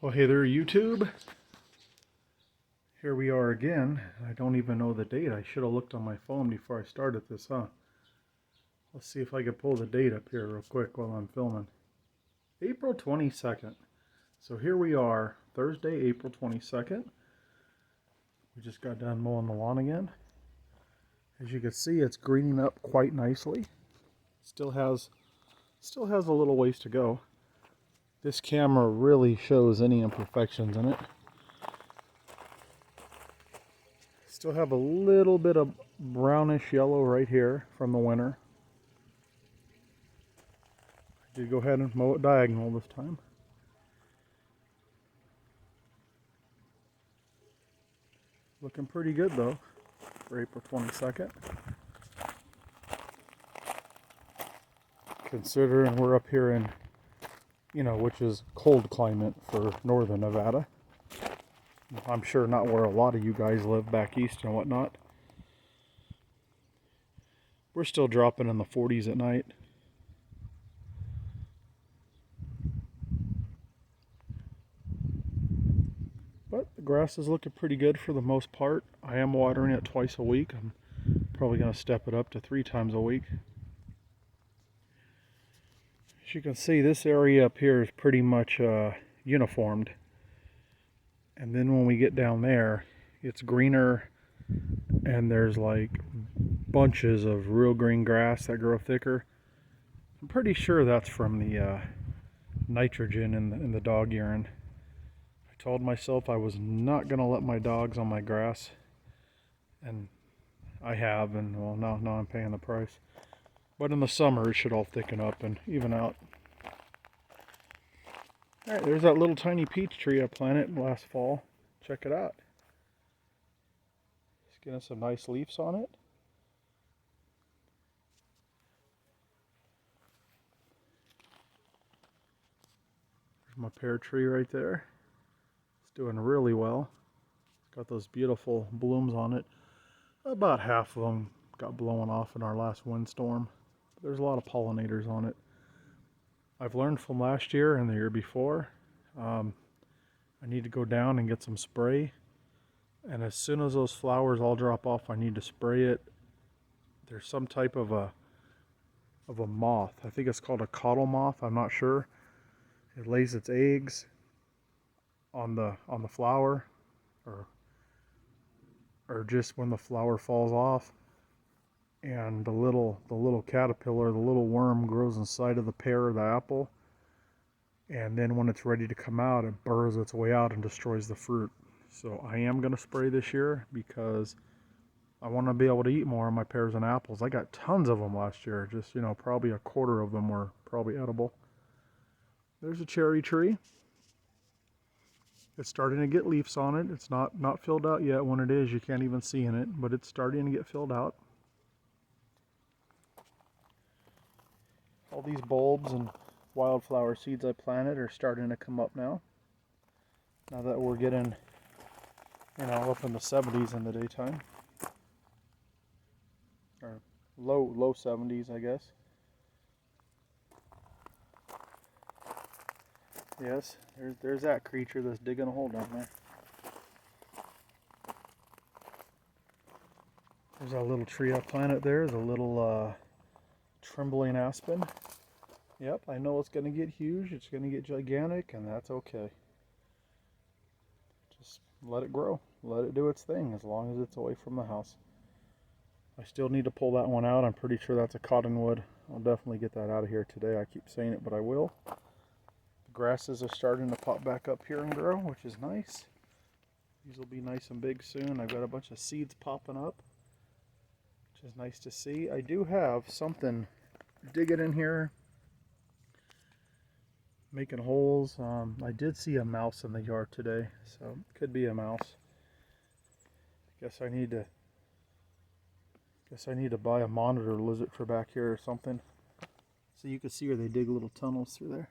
Well, hey there, YouTube. Here we are again. I don't even know the date. I should have looked on my phone before I started this, huh? Let's see if I can pull the date up here real quick while I'm filming. April 22nd. So here we are, Thursday, April 22nd. We just got done mowing the lawn again. As you can see, it's greening up quite nicely. Still has a little ways to go. This camera really shows any imperfections in it. Still have a little bit of brownish yellow right here from the winter. I did go ahead and mow it diagonal this time. Looking pretty good though for April 22nd. Considering we're up here in, which is cold climate for northern Nevada. I'm sure not where a lot of you guys live back east and whatnot. We're still dropping in the 40s at night. But the grass is looking pretty good for the most part. I am watering it twice a week. I'm probably going to step it up to 3 times a week. As you can see, this area up here is pretty much uniformed. And then when we get down there, it's greener and there's like bunches of real green grass that grow thicker. I'm pretty sure that's from the nitrogen in the dog urine. I told myself I was not going to let my dogs on my grass, and I have, and well, now I'm paying the price. But in the summer it should all thicken up and even out. Alright, there's that little tiny peach tree I planted last fall. Check it out. It's getting some nice leaves on it. There's my pear tree right there. It's doing really well. It's got those beautiful blooms on it. About half of them got blown off in our last windstorm. There's a lot of pollinators on it. I've learned from last year and the year before, I need to go down and get some spray, and as soon as those flowers all drop off, I need to spray it. There's some type of a moth. I think it's called a cottle moth. I'm not sure. It lays its eggs on the flower, or just when the flower falls off, and the little caterpillar, the little worm, grows inside of the pear or the apple, and then when it's ready to come out, it burrows its way out and destroys the fruit. So I am going to spray this year because I want to be able to eat more of my pears and apples. I got tons of them last year. Just, probably a quarter of them were probably edible. There's a cherry tree. It's starting to get leaves on it. It's not filled out yet. When it is, you can't even see in it, but it's starting to get filled out. All these bulbs and wildflower seeds I planted are starting to come up now. Now that we're getting, up in the 70s in the daytime. Or low 70s, I guess. Yes, there's that creature that's digging a hole down there. There's that little tree I planted there. There's a little Trembling Aspen. Yep, I know it's going to get huge. It's going to get gigantic, and that's okay. Just let it grow. Let it do its thing as long as it's away from the house. I still need to pull that one out. I'm pretty sure that's a cottonwood. I'll definitely get that out of here today. I keep saying it, but I will. The grasses are starting to pop back up here and grow, which is nice. These will be nice and big soon. I've got a bunch of seeds popping up, which is nice to see. I do have something digging in here, making holes. I did see a mouse in the yard today, so it could be a mouse. Guess I need to buy a monitor lizard for back here or something. So you can see where they dig little tunnels through there,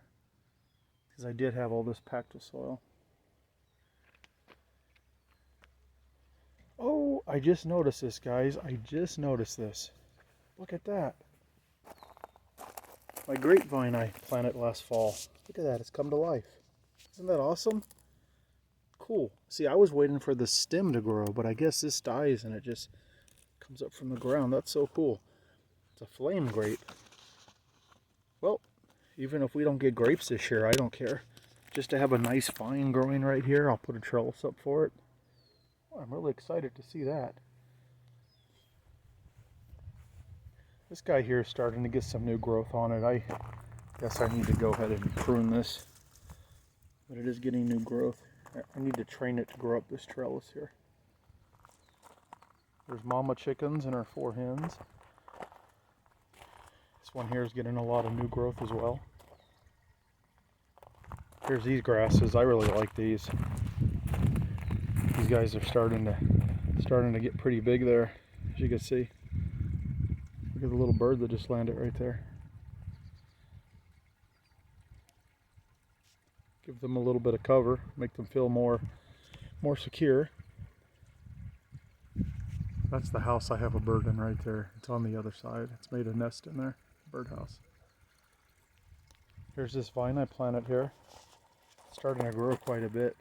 because I did have all this packed with soil. Oh, I just noticed this, guys. I just noticed this. Look at that. My grapevine I planted last fall. Look at that, it's come to life. Isn't that awesome? cool. See, I was waiting for the stem to grow, but I guess this dies and it just comes up from the ground. That's so cool. It's a flame grape. Well, even if we don't get grapes this year, I don't care. Just to have a nice vine growing right here, I'll put a trellis up for it. Oh, I'm really excited to see that. This guy here is starting to get some new growth on it. I guess I need to go ahead and prune this. But it is getting new growth. I need to train it to grow up this trellis here. There's mama chickens and our 4 hens. This one here is getting a lot of new growth as well. Here's these grasses. I really like these. These guys are starting to get pretty big there, as you can see. Look at the little bird that just landed right there. Give them a little bit of cover, make them feel more secure. That's the house I have a bird in right there. It's on the other side. It's made a nest in there, birdhouse. Here's this vine I planted here. It's starting to grow quite a bit.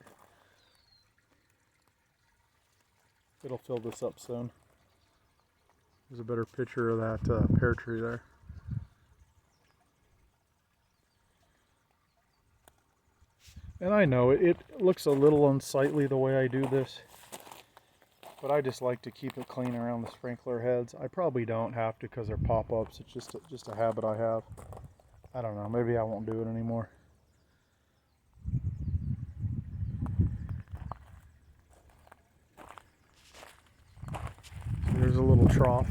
It'll fill this up soon. There's a better picture of that pear tree there. And I know it looks a little unsightly the way I do this, but I just like to keep it clean around the sprinkler heads. I probably don't have to because they're pop-ups. It's just a habit I have. I don't know, maybe I won't do it anymore. So here's a little trough.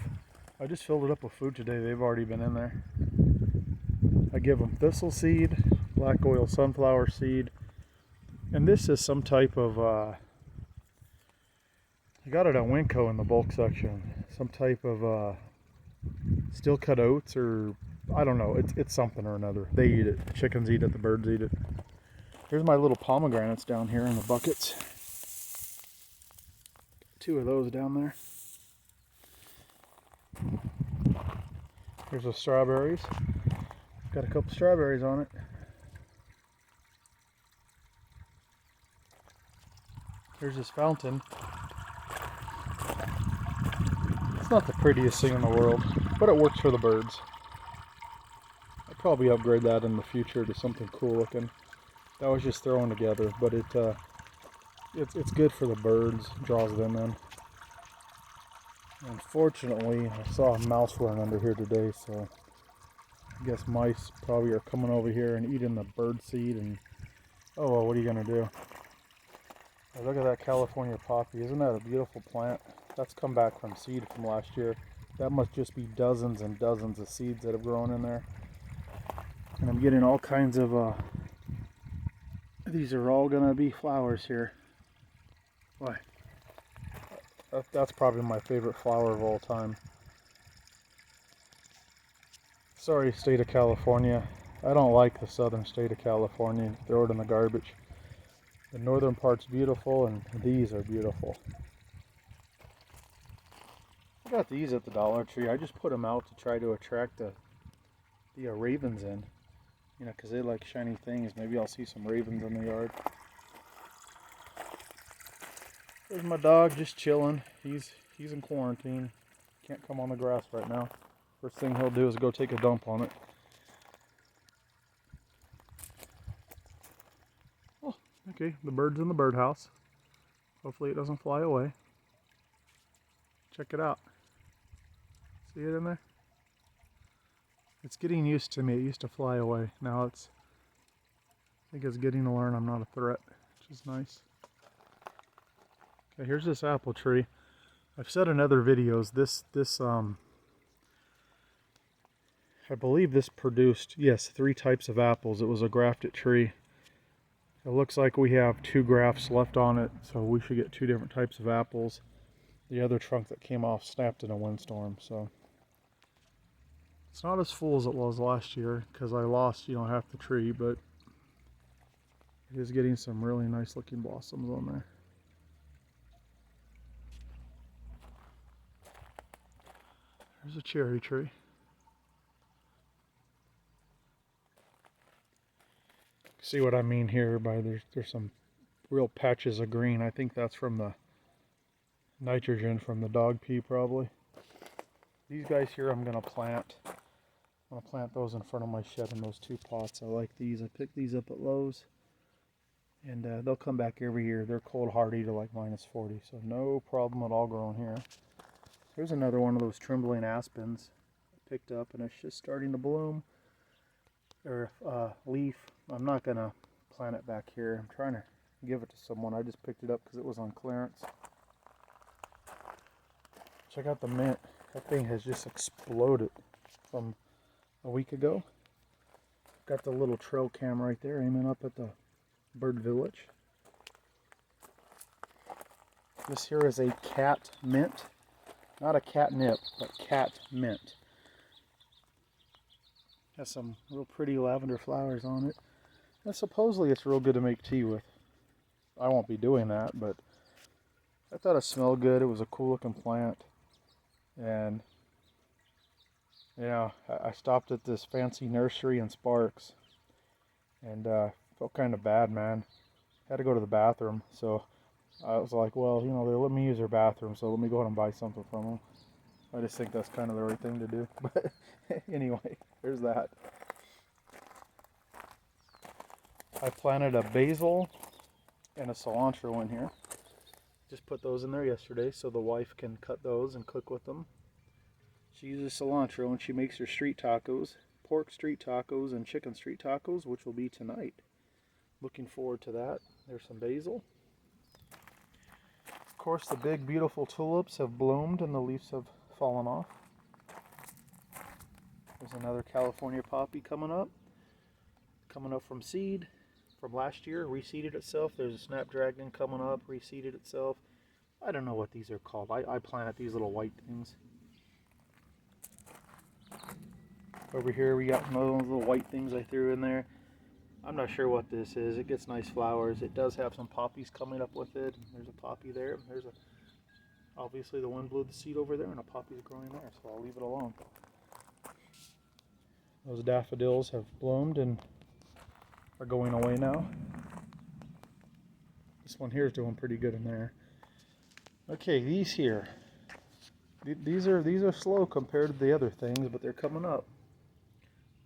I just filled it up with food today. They've already been in there. I give them thistle seed, black oil sunflower seed, and this is some type of, I got it at Winco in the bulk section, some type of steel cut oats, or I don't know, it's something or another. They eat it, the chickens eat it, the birds eat it. Here's my little pomegranates down here in the buckets. 2 of those down there. Here's the strawberries. Got a couple strawberries on it. Here's this fountain. It's not the prettiest thing in the world, but it works for the birds. I'll probably upgrade that in the future to something cool looking. That was just thrown together, but it's good for the birds, draws them in. Unfortunately, I saw a mouse run under here today, so I guess mice probably are coming over here and eating the bird seed, and oh well, what are you gonna do? Oh, look at that California poppy. Isn't that a beautiful plant? That's come back from seed from last year. That must just be dozens and dozens of seeds that have grown in there. And I'm getting all kinds of, these are all gonna be flowers here. Why? That's probably my favorite flower of all time. Sorry, state of California. I don't like the southern state of California. Throw it in the garbage. The northern part's beautiful, and these are beautiful. I got these at the Dollar Tree. I just put them out to try to attract the ravens in. You know, because they like shiny things. Maybe I'll see some ravens in the yard. There's my dog just chilling. He's in quarantine. Can't come on the grass right now. First thing he'll do is go take a dump on it. Oh, okay, the bird's in the birdhouse. Hopefully it doesn't fly away. Check it out. See it in there? It's getting used to me. It used to fly away. Now I think it's getting to learn I'm not a threat, which is nice. Okay, here's this apple tree. I've said in other videos, this I believe this produced, yes, 3 types of apples. It was a grafted tree. It looks like we have 2 grafts left on it, so we should get 2 different types of apples. The other trunk that came off snapped in a windstorm, so it's not as full as it was last year because I lost, half the tree, but it is getting some really nice looking blossoms on there. There's a cherry tree. See what I mean here by there's some real patches of green. I think that's from the nitrogen from the dog pee probably. These guys here I'm going to plant. I'm going to plant those in front of my shed in those 2 pots. I like these. I picked these up at Lowe's. And they'll come back every year. They're cold hardy to like -40, so no problem at all growing here. Here's another one of those trembling aspens I picked up, and it's just starting to bloom. Or leaf. I'm not gonna plant it back here. I'm trying to give it to someone. I just picked it up because it was on clearance. Check out the mint. That thing has just exploded from a week ago. Got the little trail cam right there aiming up at the bird village. This here is a cat mint. Not a catnip, but cat mint. Has some real pretty lavender flowers on it. And supposedly it's real good to make tea with. I won't be doing that, but I thought it smelled good. It was a cool looking plant. And yeah, I stopped at this fancy nursery in Sparks. And felt kind of bad, man. Had to go to the bathroom, so I was like, well, you know, they let me use their bathroom, so let me go ahead and buy something from them. I just think that's kind of the right thing to do. But anyway, there's that. I planted a basil and a cilantro in here. Just put those in there yesterday so the wife can cut those and cook with them. She uses cilantro and she makes her street tacos. Pork street tacos and chicken street tacos, which will be tonight. Looking forward to that. There's some basil. Of course, the big beautiful tulips have bloomed and the leaves have fallen off. There's another California poppy coming up from seed from last year, reseeded itself. There's a snapdragon coming up, reseeded itself. I don't know what these are called. I planted these little white things. Over here we got those little white things I threw in there. I'm not sure what this is. It gets nice flowers. It does have some poppies coming up with it. There's a poppy there. Obviously the wind blew the seed over there and a poppy's growing there, so I'll leave it alone. Those daffodils have bloomed and are going away now. This one here is doing pretty good in there. Okay, these here. These are slow compared to the other things, but they're coming up.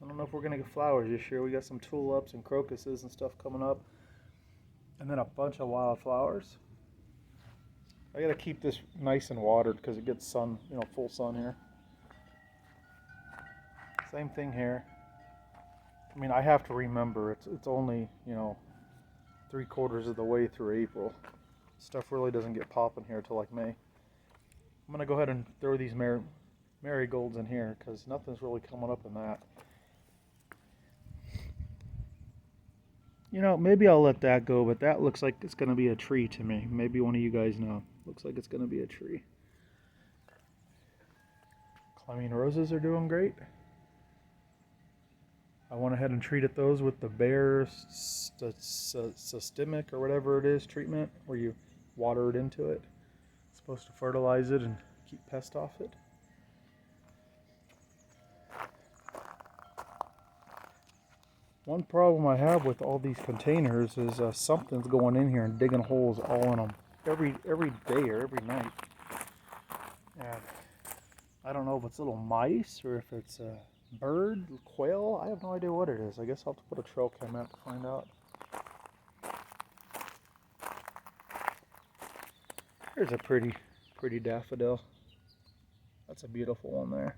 I don't know if we're going to get flowers this year. We got some tulips and crocuses and stuff coming up. And then a bunch of wildflowers. I got to keep this nice and watered because it gets sun, you know, full sun here. Same thing here. I mean, I have to remember it's only, you know, 3/4 of the way through April. Stuff really doesn't get popping here till like May. I'm going to go ahead and throw these marigolds in here because nothing's really coming up in that. You know, maybe I'll let that go, but that looks like it's going to be a tree to me. Maybe one of you guys know. Looks like it's going to be a tree. Climbing roses are doing great. I went ahead and treated those with the Bayer systemic or whatever it is treatment, where you water it into it. It's supposed to fertilize it and keep pests off it. One problem I have with all these containers is something's going in here and digging holes all in them every day or every night. And I don't know if it's little mice or if it's a bird, quail. I have no idea what it is. I guess I'll have to put a trail cam out to find out. Here's a pretty daffodil. That's a beautiful one there.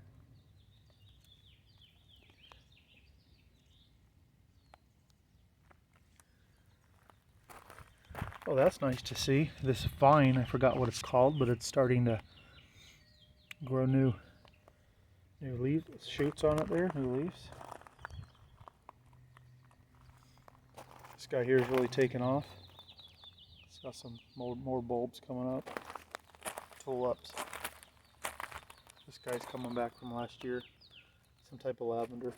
Oh, that's nice to see. This vine, I forgot what it's called, but it's starting to grow new leaves, shoots on it there, new leaves. This guy here is really taking off. It's got some more bulbs coming up. Tulips. This guy's coming back from last year. Some type of lavender.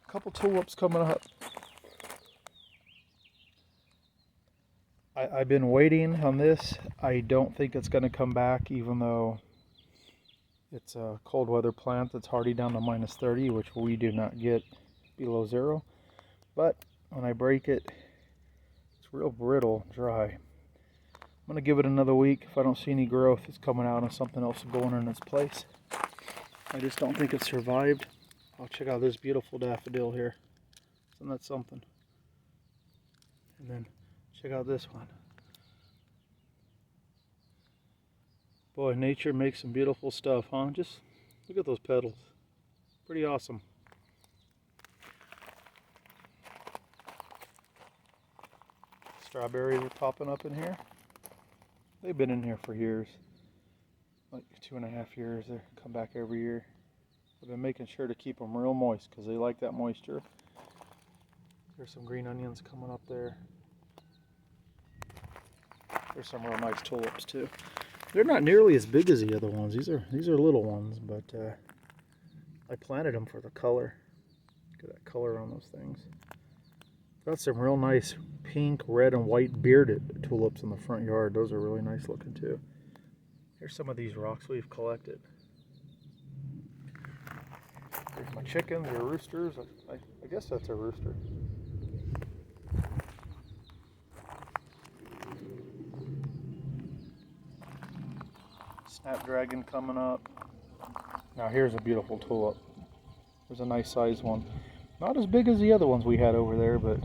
A couple tulips coming up. I've been waiting on this. I don't think it's going to come back, even though it's a cold weather plant that's hardy down to -30, which we do not get below 0. But when I break it, it's real brittle, dry. I'm going to give it another week. If I don't see any growth, it's coming out and something else is going in its place. I just don't think it survived. Oh, check out this beautiful daffodil here. Isn't that something? And then check out this one. Boy, nature makes some beautiful stuff, huh? Just look at those petals. Pretty awesome. Strawberries are popping up in here. They've been in here for years. Like 2.5 years. They come back every year. I've been making sure to keep them real moist because they like that moisture. There's some green onions coming up there. There's some real nice tulips too. They're not nearly as big as the other ones. These are little ones, but I planted them for the color. Look at that color on those things. Got some real nice pink, red, and white bearded tulips in the front yard. Those are really nice looking too. Here's some of these rocks we've collected. There's my chickens or roosters. I guess that's a rooster. Snapdragon coming up. Now here's a beautiful tulip. There's a nice sized one. Not as big as the other ones we had over there, but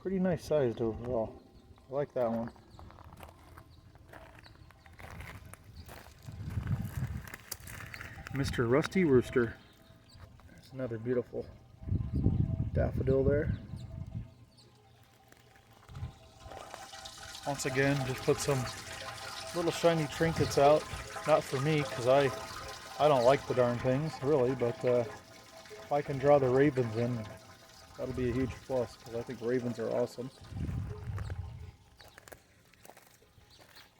pretty nice sized overall. I like that one. Mr. Rusty Rooster. There's another beautiful daffodil there. Once again, just put some little shiny trinkets out. Not for me, because I don't like the darn things, really, but if I can draw the ravens in, that'll be a huge plus, because I think ravens are awesome.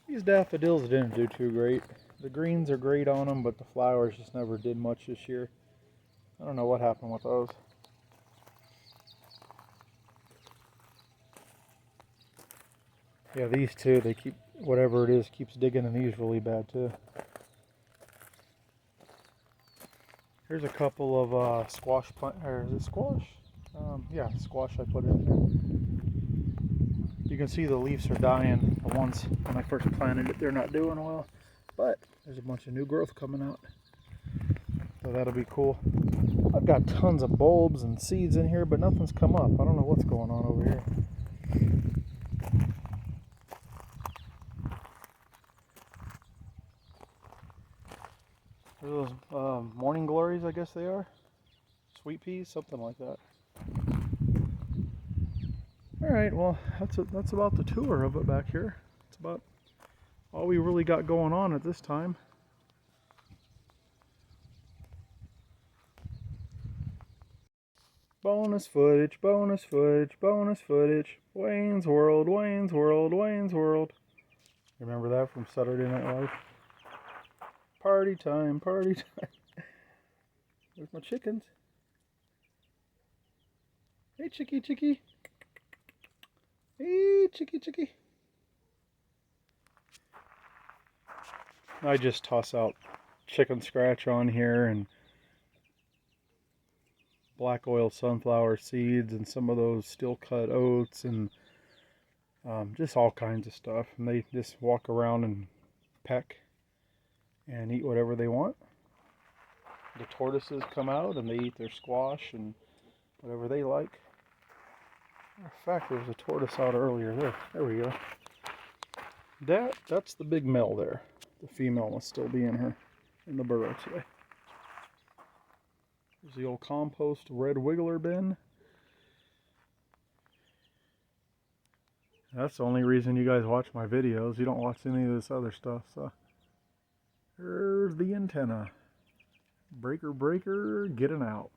These daffodils didn't do too great. The greens are great on them, but the flowers just never did much this year. I don't know what happened with those. Yeah, these two, they keep, whatever it is, keeps digging in these really bad too. Here's a couple of squash plant, or is it squash? Yeah, squash I put in there. You can see the leaves are dying. The ones when I first planted it, they're not doing well. But there's a bunch of new growth coming out. So that'll be cool. I've got tons of bulbs and seeds in here, but nothing's come up. I don't know what's going on over here. Those morning glories, I guess they are. Sweet peas, something like that. Alright, well, that's about the tour of it back here. It's about all we really got going on at this time. Bonus footage, bonus footage, bonus footage. Wayne's World, Wayne's World, Wayne's World. Remember that from Saturday Night Live? Party time, party time. There's my chickens. Hey, chickie, chickie. Hey, chickie, chickie. I just toss out chicken scratch on here and black oil sunflower seeds and some of those steel cut oats and just all kinds of stuff. And they just walk around and peck and eat whatever they want. The tortoises come out and they eat their squash and whatever they like. Matter of fact, there was a tortoise out earlier. There we go. That's the big male there. The female must still be in the burrow today. There's the old compost red wiggler bin. That's the only reason you guys watch my videos. You don't watch any of this other stuff. So there's the antenna. Breaker, breaker, getting out.